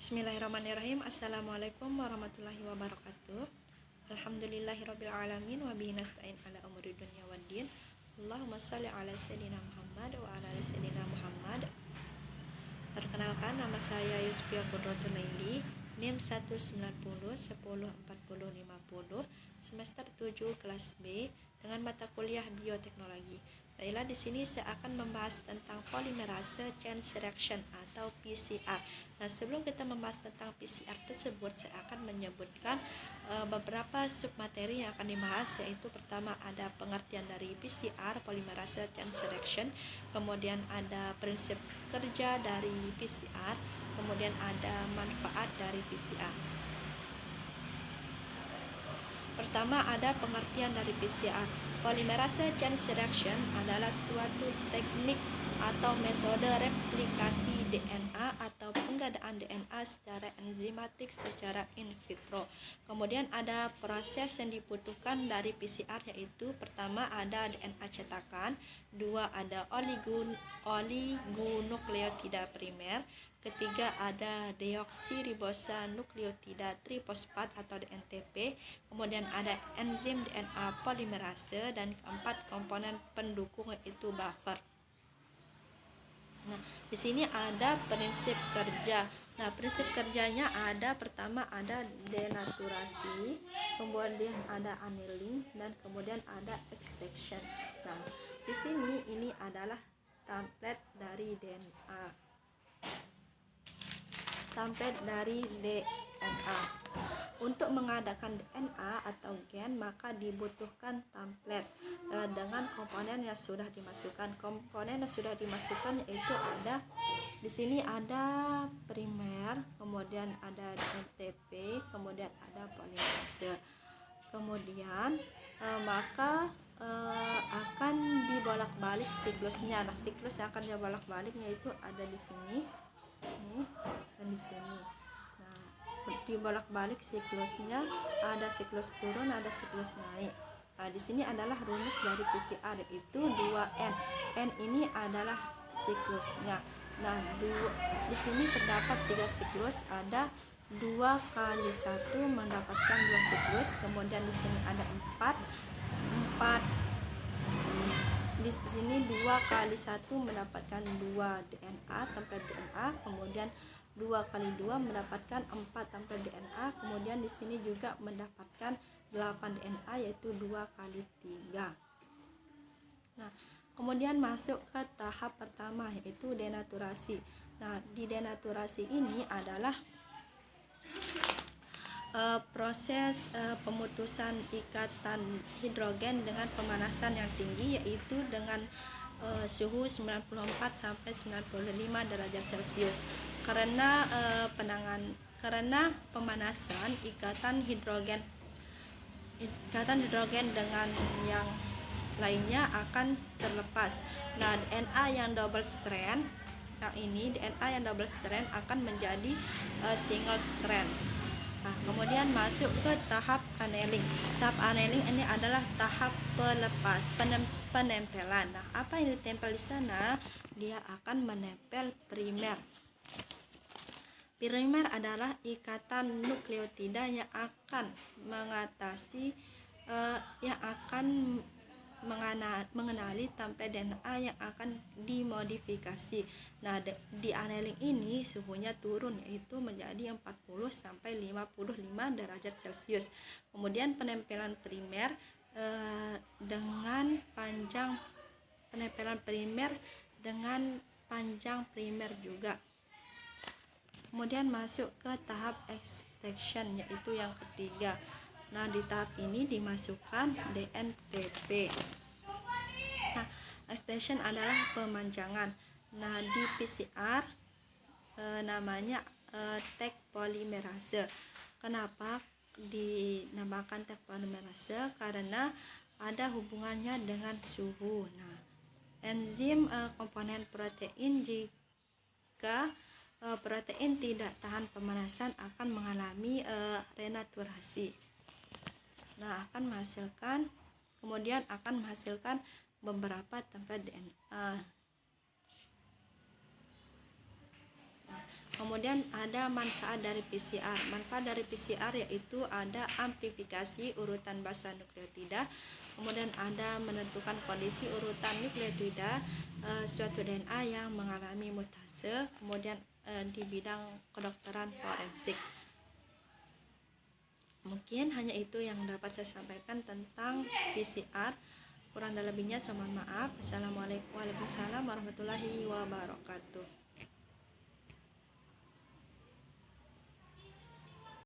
Bismillahirrahmanirrahim. Assalamualaikum warahmatullahi wabarakatuh. Alhamdulillahirrabbilalamin. Wabihi nasta'in ala umuri dunya waddin. Allahumma shalli ala sayyidina Muhammad wa ala ali sayyidina Muhammad. Perkenalkan, nama saya Yusfia Qudratul Laili, NIM 190 10 40 50, semester 7 kelas B dengan mata kuliah bioteknologi. Baiklah, di sini saya akan membahas tentang polimerase chain reaction atau PCR. Nah, sebelum kita membahas tentang PCR tersebut, saya akan menyebutkan beberapa submateri yang akan dibahas, yaitu pertama ada pengertian dari PCR, polimerase chain reaction, kemudian ada prinsip kerja dari PCR, kemudian ada manfaat dari PCR. Pertama, ada pengertian dari PCR. Polimerase chain reaction adalah suatu teknik atau metode replikasi DNA atau penggadaan DNA secara enzimatik secara in vitro. Kemudian ada proses yang dibutuhkan dari PCR, yaitu pertama ada DNA cetakan, dua ada oligonukleotida primer, ketiga ada deoksiribosa nukleotida trifosfat atau DNTP, kemudian ada enzim DNA polimerase, dan keempat komponen pendukung yaitu buffer. Nah, di sini ada prinsip kerja. Nah, prinsip kerjanya ada pertama ada denaturasi, kemudian ada annealing, dan kemudian ada extraction. Nah, di sini ini adalah template dari DNA. Untuk mengadakan DNA atau gen, maka dibutuhkan template dengan komponen yang sudah dimasukkan. Komponen yang sudah dimasukkan yaitu ada di sini ada primer, kemudian ada DNTP, kemudian ada polimerase. Kemudian maka akan dibolak-balik siklusnya. Nah, siklus yang akan dibolak-balik yaitu ada di sini, ini dan di sini. Nah, dibolak-balik siklusnya, ada siklus turun, ada siklus naik. Nah, di sini adalah rumus dari PCR, yaitu 2N. N ini adalah siklusnya. Nah, di sini terdapat 3 siklus, ada 2 kali 1 mendapatkan 2 siklus, kemudian di sini ada 4 di sini 2 kali 1 mendapatkan 2 DNA template DNA, kemudian 2 kali 2 mendapatkan 4 template DNA, kemudian di sini juga mendapatkan 8 DNA, yaitu 2 kali 3. Nah, kemudian masuk ke tahap pertama, yaitu denaturasi. Nah, di denaturasi ini adalah proses pemutusan ikatan hidrogen dengan pemanasan yang tinggi, yaitu dengan suhu 94 sampai 95 derajat Celcius. Karena pemanasan ikatan hidrogen dengan yang lainnya akan terlepas. Nah, DNA yang double strand, akan menjadi single strand. Nah, kemudian masuk ke tahap annealing. Tahap annealing ini adalah tahap penempelan. Nah, apa yang ditempel di sana? Dia akan menempel primer. Primer adalah ikatan nukleotida yang akan mengenali template DNA yang akan dimodifikasi. Nah, di annealing ini suhunya turun, yaitu menjadi 40 sampai 55 derajat Celcius. Kemudian penempelan primer dengan panjang primer juga. Kemudian masuk ke tahap extraction, yaitu yang ketiga. Nah, di tahap ini dimasukkan DNTP. Nah, extraction adalah pemanjangan. Nah, di PCR namanya tag polimerase. Kenapa dinamakan tag polimerase? Karena ada hubungannya dengan suhu. Nah, enzim komponen protein, jika protein tidak tahan pemanasan akan mengalami renaturasi. Nah, akan menghasilkan beberapa template DNA. Nah, Kemudian ada manfaat dari PCR. Manfaat dari PCR yaitu ada amplifikasi urutan basa nukleotida, kemudian ada menentukan kondisi urutan nukleotida suatu DNA yang mengalami mutase, kemudian di bidang kedokteran forensik. Mungkin hanya itu yang dapat saya sampaikan tentang PCR. Kurang dan lebihnya saya mohon maaf. Assalamualaikum warahmatullahi wabarakatuh.